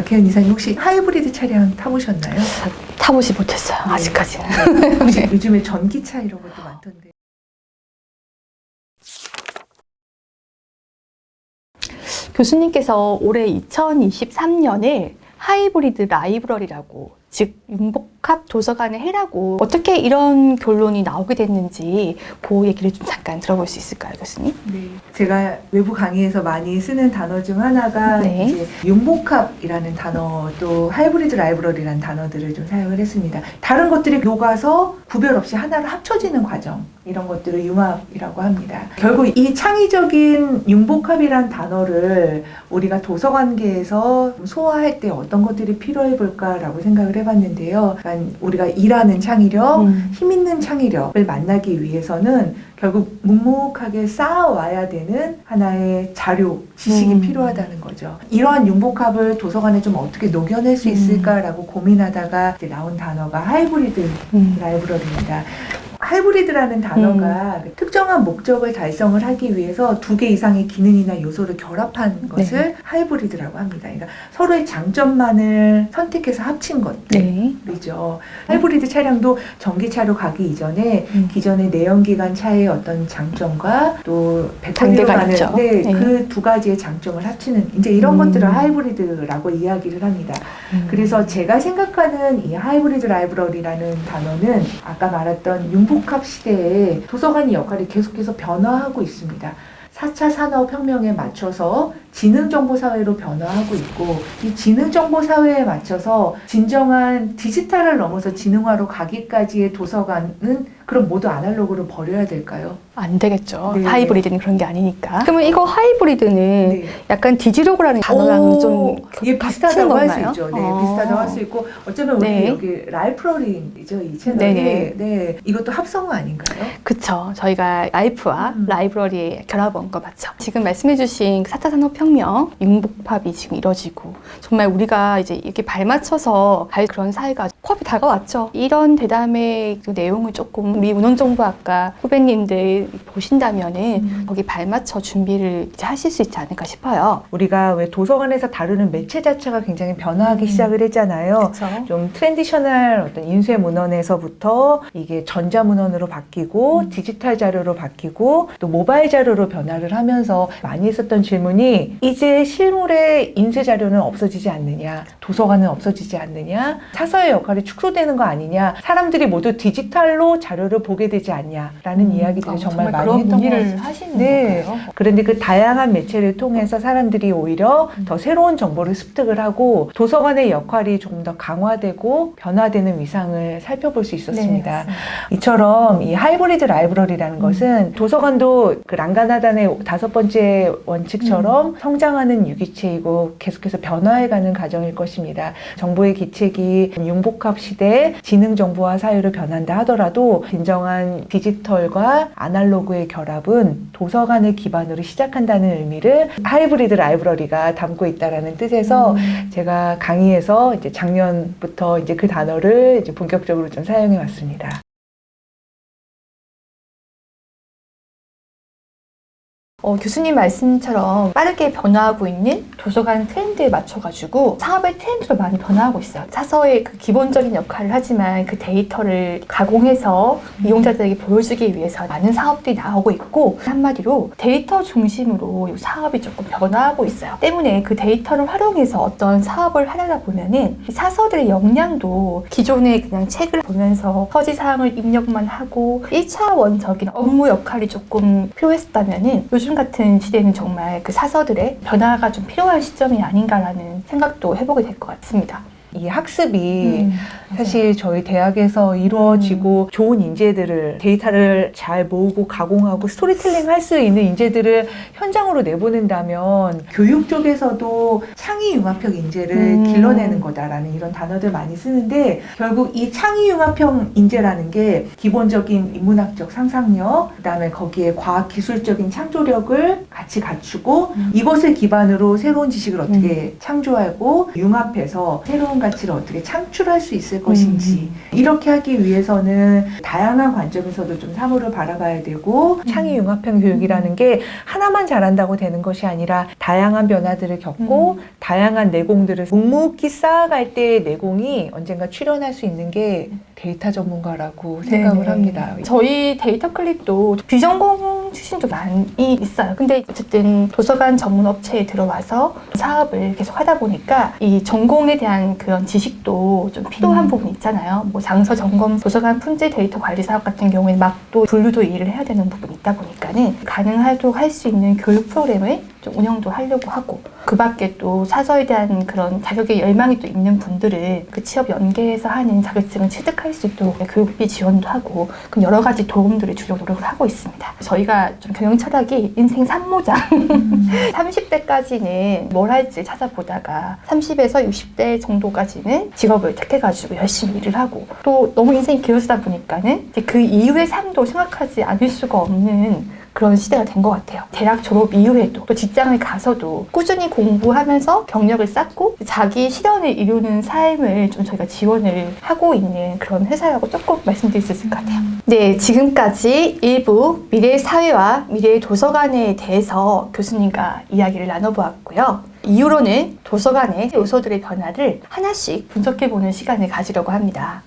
박혜은 이사님 혹시 하이브리드 차량 타보셨나요? 타보지 못했어요. 네. 아직까지는. 혹시 요즘에 전기차 이런 것도 많던데. 교수님께서 올해 2023년에 하이브리드 라이브러리라고, 즉 융복합 도서관을 해라고 어떻게 이런 결론이 나오게 됐는지 그 얘기를 좀 잠깐 들어볼 수 있을까요, 교수님? 네, 제가 외부 강의에서 많이 쓰는 단어 중 하나가 네. 이제 융복합이라는 단어, 또 하이브리드 라이브러리라는 단어들을 좀 사용을 했습니다. 다른 것들이 녹아서 구별 없이 하나로 합쳐지는 과정, 이런 것들을 융합이라고 합니다. 결국 이 창의적인 융복합이라는 단어를 우리가 도서관계에서 소화할 때 어떤 것들이 필요해 볼까라고 생각을 해봤는데요. 그러니까 우리가 일하는 창의력, 힘 있는 창의력을 만나기 위해서는 결국 묵묵하게 쌓아와야 되는 하나의 자료, 지식이 필요하다는 거죠. 이러한 융복합을 도서관에 좀 어떻게 녹여낼 수 있을까라고 고민하다가 이제 나온 단어가 하이브리드 라이브러리입니다. 하이브리드라는 단어가 특정한 목적을 달성을 하기 위해서 2개 이상의 기능이나 요소를 결합한 것을 하이브리드라고 합니다. 그러니까 서로의 장점만을 선택해서 합친 것들이죠. 하이브리드 차량도 전기차로 가기 이전에 기존의 내연기관 차의 어떤 장점과 또 배터리로 가는 그 2가지의 장점을 합치는 이제 이런 것들을 하이브리드라고 이야기를 합니다. 그래서 제가 생각하는 이 하이브리드 라이브러리라는 단어는 아까 말했던 융복합 시대에 도서관의 역할이 계속해서 변화하고 있습니다. 4차 산업혁명에 맞춰서 지능정보사회로 변화하고 있고, 이 지능정보사회에 맞춰서 진정한 디지털을 넘어서 지능화로 가기까지의 도서관은 그럼 모두 아날로그로 버려야 될까요? 안 되겠죠. 네. 하이브리드는 그런 게 아니니까. 그러면 이거 하이브리드는 약간 디지로그라는 단어랑 좀 이게 비슷하다고 할 수 건가요? 있죠. 네, 비슷하다고 할 수 있고, 어쩌면 우리 여기 라이프러리죠, 이 채널이. 네, 이것도 합성어 아닌가요? 그쵸. 저희가 라이프와 라이브러리의 결합한 거 맞죠. 지금 말씀해주신 4차 산업혁명, 융복합이 지금 이뤄지고, 정말 우리가 이제 이렇게 발맞춰서 갈 그런 사회가 코앞에 다가왔죠. 이런 대담의 그 내용을 조금 우리 운원정보학과 후배님들 보신다면은 거기 발맞춰 준비를 이제 하실 수 있지 않을까 싶어요. 우리가 왜 도서관에서 다루는 매체 자체가 굉장히 변화하기 시작을 했잖아요. 그쵸. 좀 트랜디셔널 어떤 인쇄 문헌에서부터 이게 전자 문헌으로 바뀌고 디지털 자료로 바뀌고 또 모바일 자료로 변화를 하면서 많이 했었던 질문이, 이제 실물의 인쇄 자료는 없어지지 않느냐, 도서관은 없어지지 않느냐, 사서의 역할이 축소되는 거 아니냐, 사람들이 모두 디지털로 자료를 보게 되지 않냐라는 이야기들을 정말 많이 그런 했던 것 문의를 같습니다. 하시는 네. 건가요? 그런데 그 다양한 매체를 통해서 사람들이 오히려 더 새로운 정보를 습득을 하고 도서관의 역할이 조금 더 강화되고 변화되는 위상을 살펴볼 수 있었습니다. 네, 이처럼 이 하이브리드 라이브러리라는 것은 도서관도 그 랑가나단의 5번째 원칙처럼 성장하는 유기체이고 계속해서 변화해가는 과정일 것입니다. 정보의 기책이 융복합 시대에 지능정보화 사회로 변한다 하더라도 진정한 디지털과 아날로그의 결합은 도서관을 기반으로 시작한다는 의미를 하이브리드 라이브러리가 담고 있다라는 뜻에서 제가 강의에서 이제 작년부터 이제 그 단어를 이제 본격적으로 좀 사용해 왔습니다. 교수님 말씀처럼 빠르게 변화하고 있는 도서관 트렌드에 맞춰가지고 사업의 트렌드로 많이 변화하고 있어요. 사서의 그 기본적인 역할을 하지만 그 데이터를 가공해서 이용자들에게 보여주기 위해서 많은 사업들이 나오고 있고, 한마디로 데이터 중심으로 사업이 조금 변화하고 있어요. 때문에 그 데이터를 활용해서 어떤 사업을 하려다 보면은 사서들의 역량도 기존에 그냥 책을 보면서 서지사항을 입력만 하고 1차원적인 업무 역할이 조금 필요했다면은 요즘 같은 시대는 정말 그 사서들의 변화가 좀 필요한 시점이 아닌가라는 생각도 해보게 될 것 같습니다. 이 학습이 사실 저희 대학에서 이루어지고 좋은 인재들을, 데이터를 잘 모으고 가공하고 스토리텔링 할 수 있는 인재들을 현장으로 내보낸다면 교육 쪽에서도 창의융합형 인재를 길러내는 거다라는 이런 단어들 많이 쓰는데, 결국 이 창의융합형 인재라는 게 기본적인 인문학적 상상력, 그 다음에 거기에 과학기술적인 창조력을 같이 갖추고 이것을 기반으로 새로운 지식을 어떻게 창조하고 융합해서 새로운 가치를 어떻게 창출할 수 있을 것인지 이렇게 하기 위해서는 다양한 관점에서도 좀 사물을 바라봐야 되고 창의 융합형 교육이라는 게 하나만 잘한다고 되는 것이 아니라 다양한 변화들을 겪고 다양한 내공들을 묵묵히 쌓아갈 때의 내공이 언젠가 출현할 수 있는 게 데이터 전문가라고 생각을 네네. 합니다. 저희 데이터 클립도 비전공 출신도 많이 있어요. 근데 어쨌든 도서관 전문 업체에 들어와서 사업을 계속 하다 보니까 이 전공에 대한 그런 지식도 좀 필요한 부분이 있잖아요. 뭐 장서 점검 도서관 품질 데이터 관리 사업 같은 경우에는 막 또 분류도 일을 해야 되는 부분이 있다 보니까는 가능하도록 할 수 있는 교육 프로그램을 좀 운영도 하려고 하고, 그 밖에 또 사서에 대한 그런 자격의 열망이 또 있는 분들은 그 취업 연계해서 하는 자격증을 취득할 수 있도록 교육비 지원도 하고, 그 여러 가지 도움들을 주려고 노력을 하고 있습니다. 저희가 좀 경영 철학이 인생 3모장 30대까지는 뭘 할지 찾아보다가 30에서 60대 정도까지는 직업을 택해가지고 열심히 일을 하고, 또 너무 인생이 길어지다 보니까는 이제 그 이후의 삶도 생각하지 않을 수가 없는 그런 시대가 된 것 같아요. 대학 졸업 이후에도 또 직장을 가서도 꾸준히 공부하면서 경력을 쌓고 자기 실현을 이루는 삶을 좀 저희가 지원을 하고 있는 그런 회사라고 조금 말씀드릴 수 있을 것 같아요. 네, 지금까지 일부 미래의 사회와 미래의 도서관에 대해서 교수님과 이야기를 나눠보았고요. 이후로는 도서관의 요소들의 변화를 하나씩 분석해보는 시간을 가지려고 합니다.